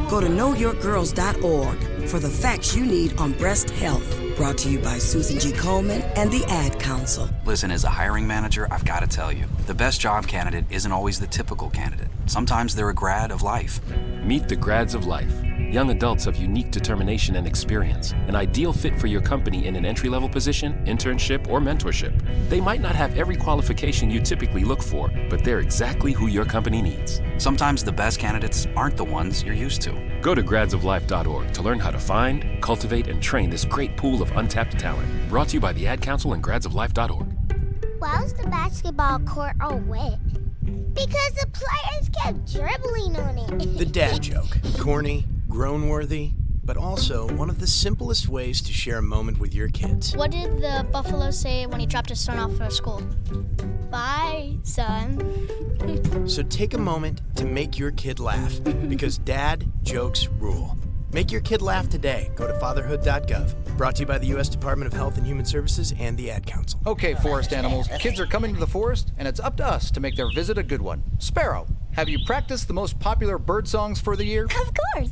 Go to knowyourgirls.org for the facts you need on breast health. Brought to you by Susan G. Komen and the Ad Council. Listen, as a hiring manager, I've got to tell you, the best job candidate isn't always the typical candidate. Sometimes they're a grad of life. Meet the grads of life. Young adults of unique determination and experience. An ideal fit for your company in an entry-level position, internship, or mentorship. They might not have every qualification you typically look for, but they're exactly who your company needs. Sometimes the best candidates aren't the ones you're used to. Go to gradsoflife.org to learn how to find, cultivate, and train this great pool of untapped talent. Brought to you by the Ad Council and gradsoflife.org. Why was the basketball court all wet? Because the players kept dribbling on it. The dad joke. Corny, groan-worthy, but also one of the simplest ways to share a moment with your kids. What did the buffalo say when he dropped his son off for school? Bye, son. So take a moment to make your kid laugh, because dad jokes rule. Make your kid laugh today. Go to fatherhood.gov. Brought to you by the U.S. Department of Health and Human Services and the Ad Council. Okay, forest animals, kids are coming to the forest, and it's up to us to make their visit a good one. Sparrow, have you practiced the most popular bird songs for the year? Of course.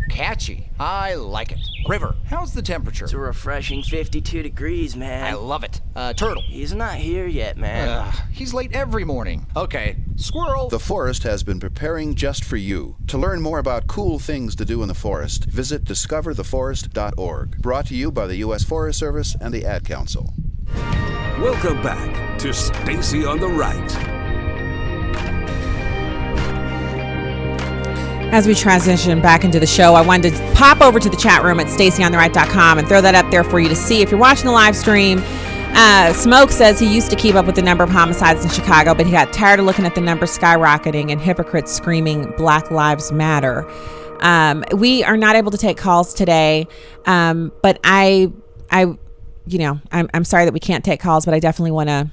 Catchy. I like it. River, how's the temperature? It's a refreshing 52 degrees, man. I love it. Turtle. He's not here yet, man. He's late every morning. Okay. Squirrel. The forest has been preparing just for you. To learn more about cool things to do in the forest, visit discovertheforest.org. Brought to you by the U.S. Forest Service and the Ad Council. Welcome back to Stacy on the Right. As we transition back into the show, I wanted to pop over to the chat room at stacyontheright.com and throw that up there for you to see. If you're watching the live stream, Smoke says he used to keep up with the number of homicides in Chicago, but he got tired of looking at the numbers skyrocketing and hypocrites screaming Black Lives Matter. We are not able to take calls today, but I'm sorry that we can't take calls, but I definitely want to,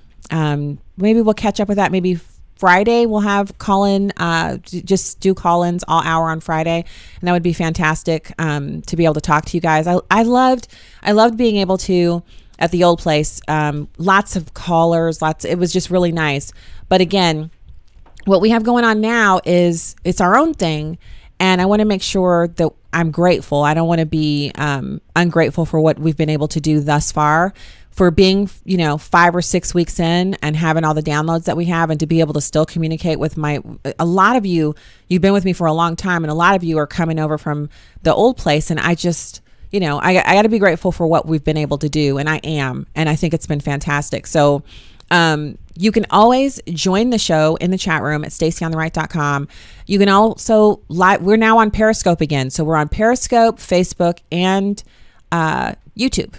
maybe we'll catch up with that. Maybe Friday we'll have call-in, just do call-ins all hour on Friday, and that would be fantastic to be able to talk to you guys. I loved being able to at the old place, lots of callers, it was just really nice. But again, what we have going on now is it's our own thing, and I want to make sure that I'm grateful. I don't want to be ungrateful for what we've been able to do thus far, for being 5 or 6 weeks in and having all the downloads that we have, and to be able to still communicate with a lot of you've been with me for a long time, and a lot of you are coming over from the old place, and I just I got to be grateful for what we've been able to do, and I am, and I think it's been fantastic. So you can always join the show in the chat room at stacyontheright.com. You can also we're now on Periscope again. So we're on Periscope, Facebook, and YouTube.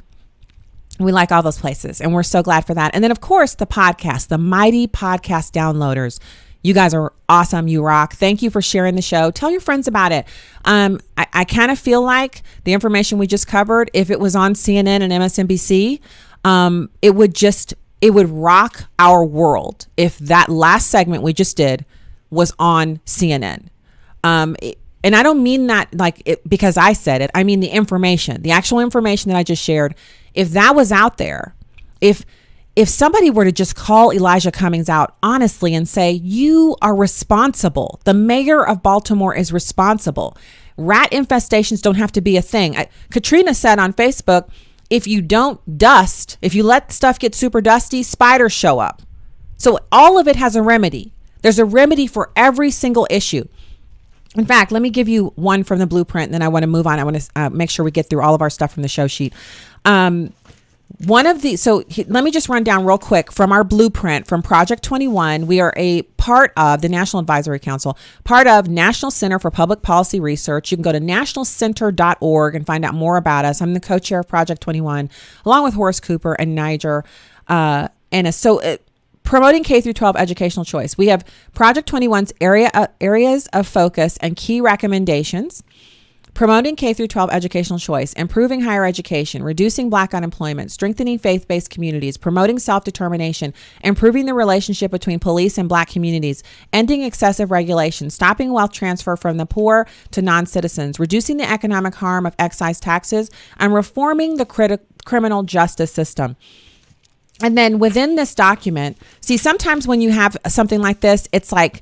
We like all those places, and we're so glad for that. And then, of course, the podcast, the mighty podcast downloaders. You guys are awesome. You rock. Thank you for sharing the show. Tell your friends about it. I kind of feel like the information we just covered, if it was on CNN and MSNBC, it would rock our world if that last segment we just did was on CNN. And I don't mean that because I said it. I mean the information, the actual information that I just shared. If that was out there, if somebody were to just call Elijah Cummings out honestly and say, you are responsible. The mayor of Baltimore is responsible. Rat infestations don't have to be a thing. Katrina said on Facebook, if you don't dust, if you let stuff get super dusty, spiders show up. So all of it has a remedy. There's a remedy for every single issue. In fact, let me give you one from the blueprint, and then I want to move on. I want to make sure we get through all of our stuff from the show sheet. Let me just run down real quick from our blueprint from Project 21. We are a part of the National Advisory Council, part of National Center for Public Policy Research. You can go to nationalcenter.org and find out more about us. I'm the co-chair of Project 21, along with Horace Cooper and Niger. Promoting K through 12 educational choice. We have Project 21's areas of focus and key recommendations. Promoting K through 12 educational choice, improving higher education, reducing Black unemployment, strengthening faith-based communities, promoting self-determination, improving the relationship between police and Black communities, ending excessive regulation, stopping wealth transfer from the poor to non-citizens, reducing the economic harm of excise taxes, and reforming the criminal justice system. And then within this document, see, sometimes when you have something like this, it's like,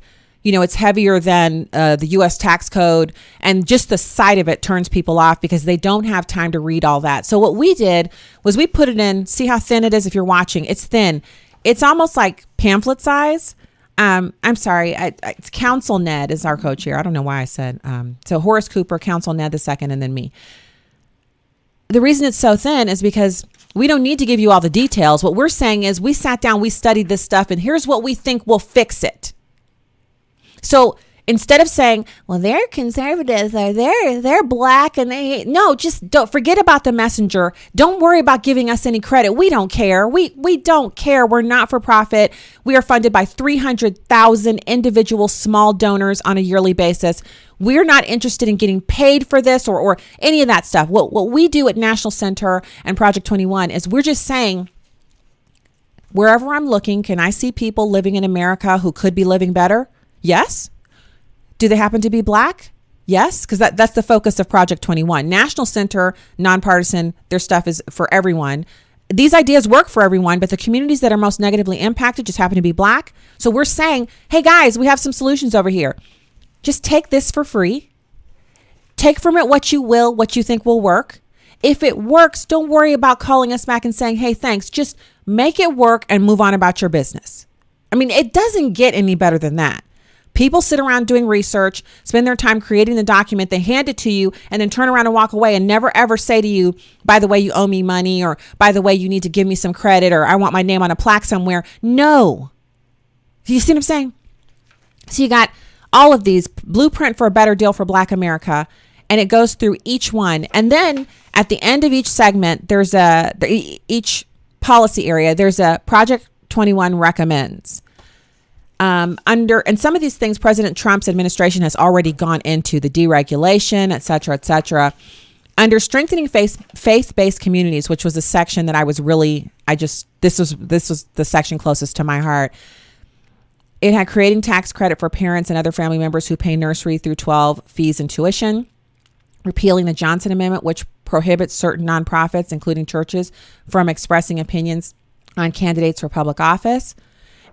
it's heavier than the U.S. tax code, and just the sight of it turns people off because they don't have time to read all that. So what we did was we put it in, see how thin it is if you're watching. It's thin. It's almost like pamphlet size. I'm sorry. It's Council Ned is our co-chair. I don't know why I said. So Horace Cooper, Council Ned the second, and then me. The reason it's so thin is because we don't need to give you all the details. What we're saying is we sat down, we studied this stuff, and here's what we think will fix it. So instead of saying, well, they're conservatives or they're Black and they hate, no, just don't forget about the messenger. Don't worry about giving us any credit. We don't care. We don't care. We're not for profit. We are funded by 300,000 individual small donors on a yearly basis. We're not interested in getting paid for this or any of that stuff. What we do at National Center and Project 21 is we're just saying, wherever I'm looking, can I see people living in America who could be living better? Yes. Do they happen to be Black? Yes, because that's the focus of Project 21. National Center, nonpartisan, their stuff is for everyone. These ideas work for everyone, but the communities that are most negatively impacted just happen to be Black. So we're saying, hey guys, we have some solutions over here. Just take this for free. Take from it what you will, what you think will work. If it works, don't worry about calling us back and saying, hey, thanks. Just make it work and move on about your business. I mean, it doesn't get any better than that. People sit around doing research, spend their time creating the document, they hand it to you, and then turn around and walk away and never ever say to you, by the way, you owe me money, or by the way, you need to give me some credit, or I want my name on a plaque somewhere. No. You see what I'm saying? So you got all of these, blueprint for a better deal for Black America, and it goes through each one. And then at the end of each segment, there's each policy area, there's a Project 21 recommends. And some of these things President Trump's administration has already gone into, the deregulation, et cetera, et cetera. Under strengthening faith-based communities, which was a section that I was really, this was the section closest to my heart. It had creating tax credit for parents and other family members who pay nursery through 12 fees and tuition, repealing the Johnson Amendment, which prohibits certain nonprofits, including churches, from expressing opinions on candidates for public office,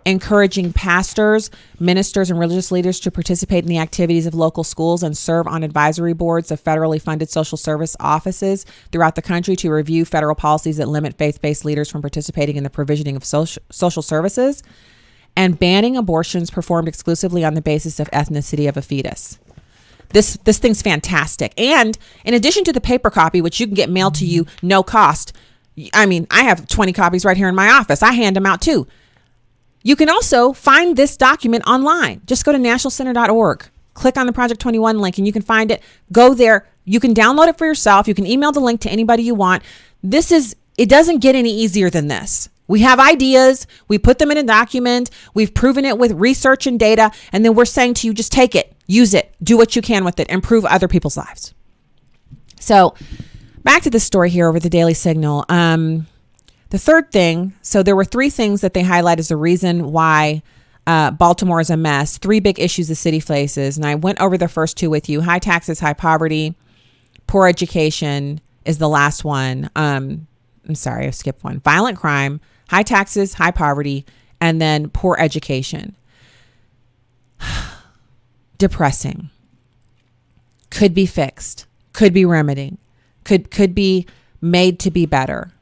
encouraging pastors, ministers, and religious leaders to participate in the activities of local schools and serve on advisory boards of federally funded social service offices throughout the country to review federal policies that limit faith-based leaders from participating in the provisioning of social services, and banning abortions performed exclusively on the basis of ethnicity of a fetus. This thing's fantastic. And in addition to the paper copy, which you can get mailed to you, no cost. I mean, I have 20 copies right here in my office. I hand them out too. You can also find this document online. Just go to nationalcenter.org, click on the Project 21 link, and you can find it. Go there. You can download it for yourself. You can email the link to anybody you want. It doesn't get any easier than this. We have ideas. We put them in a document. We've proven it with research and data. And then we're saying to you, just take it, use it, do what you can with it, improve other people's lives. So back to the story here over the Daily Signal. The third thing, so there were three things that they highlight as the reason why Baltimore is a mess. Three big issues the city faces. And I went over the first two with you. High taxes, high poverty, poor education is the last one. I'm sorry, I skipped one. Violent crime, high taxes, high poverty, and then poor education. Depressing. Could be fixed. Could be remedied. Could be made to be better.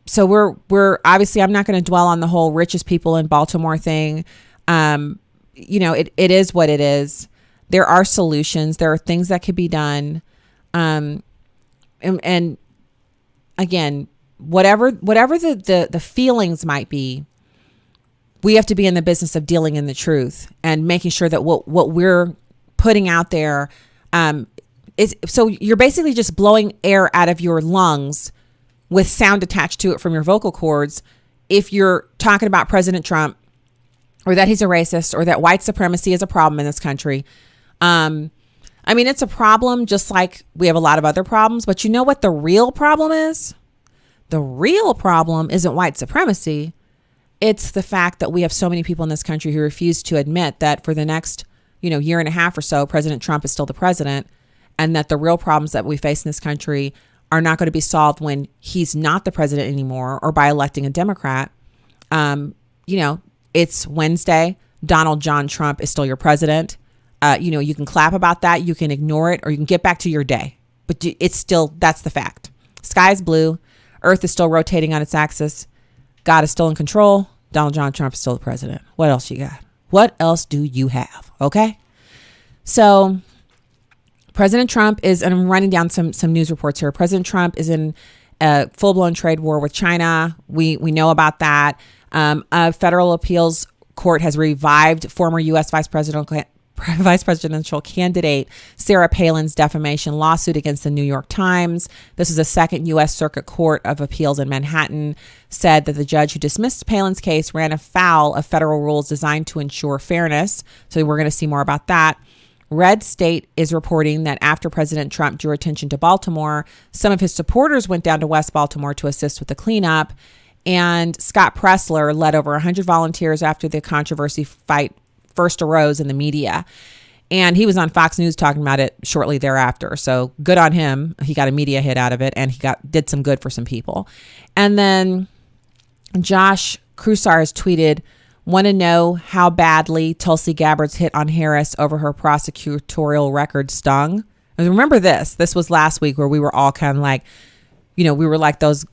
So we're obviously, I'm not going to dwell on the whole richest people in Baltimore thing. It is what it is. There are solutions. There are things that could be done. And again, whatever the feelings might be, we have to be in the business of dealing in the truth and making sure that what we're putting out there is, so you're basically just blowing air out of your lungs with sound attached to it from your vocal cords if you're talking about President Trump, or that he's a racist, or that white supremacy is a problem in this country. It's a problem just like we have a lot of other problems, but you know what the real problem is? The real problem isn't white supremacy. It's the fact that we have so many people in this country who refuse to admit that for the next, year and a half or so, President Trump is still the president, and that the real problems that we face in this country are not going to be solved when he's not the president anymore or by electing a Democrat. It's Wednesday. Donald John Trump is still your president. You can clap about that. You can ignore it, or you can get back to your day. But it's still, that's the fact. Sky is blue. Earth is still rotating on its axis. God is still in control. Donald John Trump is still the president. What else you got? What else do you have? Okay. So President Trump is, and I'm running down some news reports here. President Trump is in a full-blown trade war with China. We know about that. A federal appeals court has revived former U.S. vice presidential candidate Sarah Palin's defamation lawsuit against the New York Times. This is the second U.S. Circuit Court of Appeals in Manhattan, said that the judge who dismissed Palin's case ran afoul of federal rules designed to ensure fairness. So we're going to see more about that. Red State is reporting that after President Trump drew attention to Baltimore, some of his supporters went down to West Baltimore to assist with the cleanup. And Scott Pressler led over 100 volunteers after the controversy fight first arose in the media. And he was on Fox News talking about it shortly thereafter. So good on him. He got a media hit out of it, and he did some good for some people. And then Josh Crusar has tweeted, want to know how badly Tulsi Gabbard's hit on Harris over her prosecutorial record stung? And remember this was last week where we were all kind of like, we were like those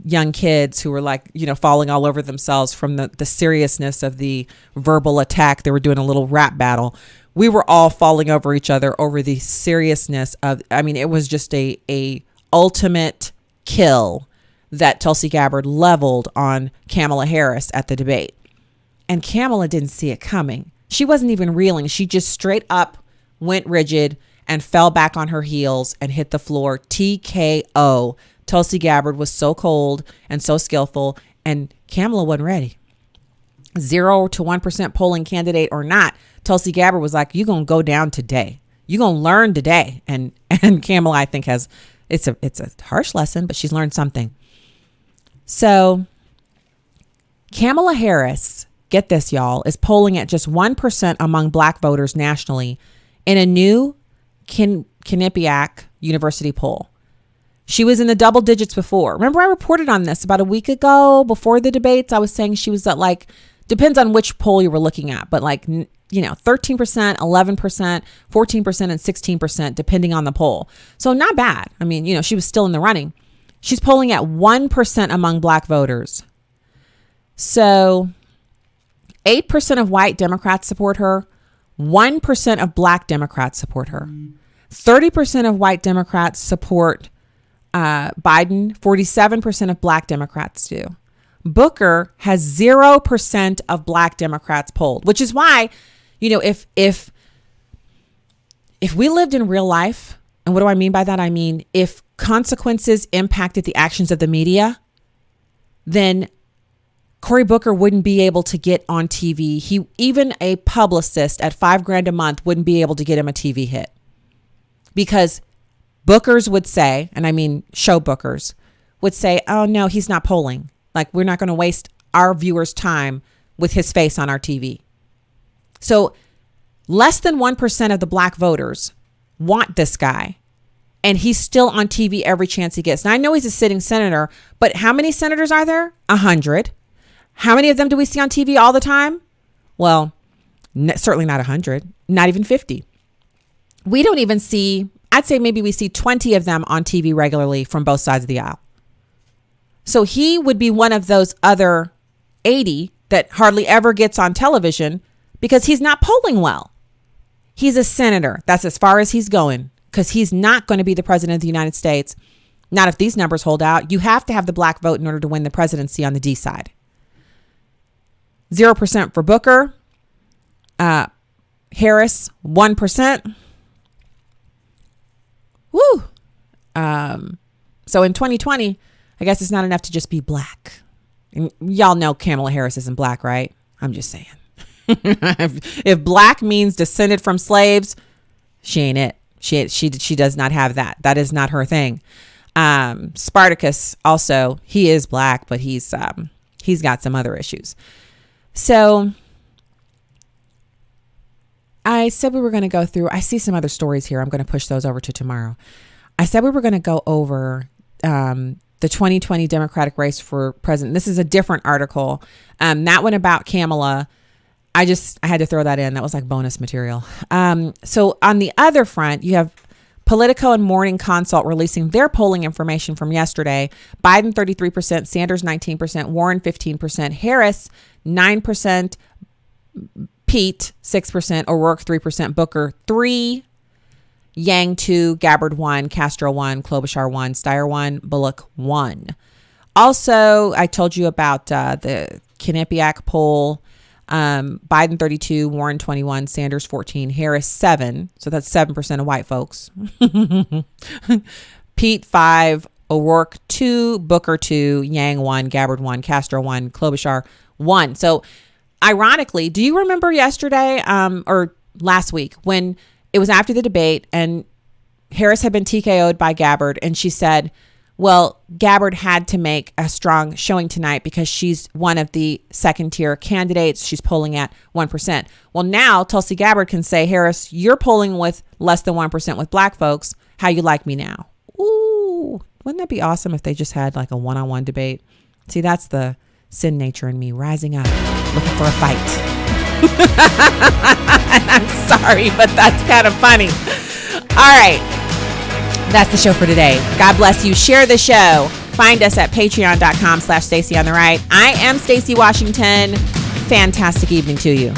young kids who were like, falling all over themselves from the seriousness of the verbal attack. They were doing a little rap battle. We were all falling over each other over the seriousness of, it was just a ultimate kill that Tulsi Gabbard leveled on Kamala Harris at the debate. And Kamala didn't see it coming. She wasn't even reeling. She just straight up went rigid and fell back on her heels and hit the floor. TKO. Tulsi Gabbard was so cold and so skillful, and Kamala wasn't ready. 0 to 1% polling candidate or not, Tulsi Gabbard was like, you're going to go down today. You're going to learn today. And Kamala, I think, it's a harsh lesson, but she's learned something. So Kamala Harris, get this, y'all, is polling at just 1% among black voters nationally in a new Quinnipiac University poll. She was in the double digits before. Remember, I reported on this about a week ago before the debates. I was saying she was at depends on which poll you were looking at, but 13%, 11%, 14%, and 16%, depending on the poll. So not bad. She was still in the running. She's polling at 1% among black voters. So 8% of white Democrats support her. 1% of black Democrats support her. 30% of white Democrats support Biden. 47% of black Democrats do. Booker has 0% of black Democrats polled, which is why, if we lived in real life, and what do I mean by that? I mean, if consequences impacted the actions of the media, then Cory Booker wouldn't be able to get on TV. Even a publicist at $5,000 a month wouldn't be able to get him a TV hit, because bookers would say, and I mean show bookers would say, oh no, he's not polling. We're not going to waste our viewers' time with his face on our TV. So less than 1% of the black voters want this guy, and he's still on TV every chance he gets. Now, I know he's a sitting senator, but how many senators are there? 100. How many of them do we see on TV all the time? Well, certainly not 100, not even 50. We don't even see, I'd say maybe we see 20 of them on TV regularly from both sides of the aisle. So he would be one of those other 80 that hardly ever gets on television, because he's not polling well. He's a senator. That's as far as he's going, because he's not going to be the president of the United States. Not if these numbers hold out. You have to have the black vote in order to win the presidency on the D side. 0% for Booker. Harris, 1%. Woo. So in 2020, I guess it's not enough to just be black. And y'all know Kamala Harris isn't black, right? I'm just saying. if black means descended from slaves, she ain't it. She does not have that. That is not her thing. Spartacus also, he is black, but he's got some other issues. So I said we were going to go through, I see some other stories here. I'm going to push those over to tomorrow. I said we were going to go over the 2020 Democratic race for president. This is a different article. That one about Kamala. I had to throw that in. That was like bonus material. So on the other front, you have Politico and Morning Consult releasing their polling information from yesterday. Biden 33%, Sanders 19%, Warren 15%, Harris 9%, Pete 6%, O'Rourke 3%, Booker 3%, Yang 2%, Gabbard 1%, Castro 1%, Klobuchar 1%, Steyer 1%, Bullock 1%. Also, I told you about the Quinnipiac poll. Biden 32%, Warren 21%, Sanders 14%, Harris 7%. So that's 7% of white folks. Pete 5%, O'Rourke 2%, Booker 2%, Yang 1%, Gabbard 1%, Castro 1%, Klobuchar 1%. So ironically, do you remember yesterday or last week when it was after the debate and Harris had been TKO'd by Gabbard, and she said, well, Gabbard had to make a strong showing tonight because she's one of the second tier candidates. She's polling at 1%. Well, now Tulsi Gabbard can say, Harris, you're polling with less than 1% with black folks. How you like me now? Ooh, wouldn't that be awesome if they just had like a one-on-one debate? See, that's the sin nature in me rising up, looking for a fight. And I'm sorry, but that's kind of funny. All right. That's the show for today. God bless you. Share the show. Find us at patreon.com/Stacey on the right. I am Stacey Washington. Fantastic evening to you.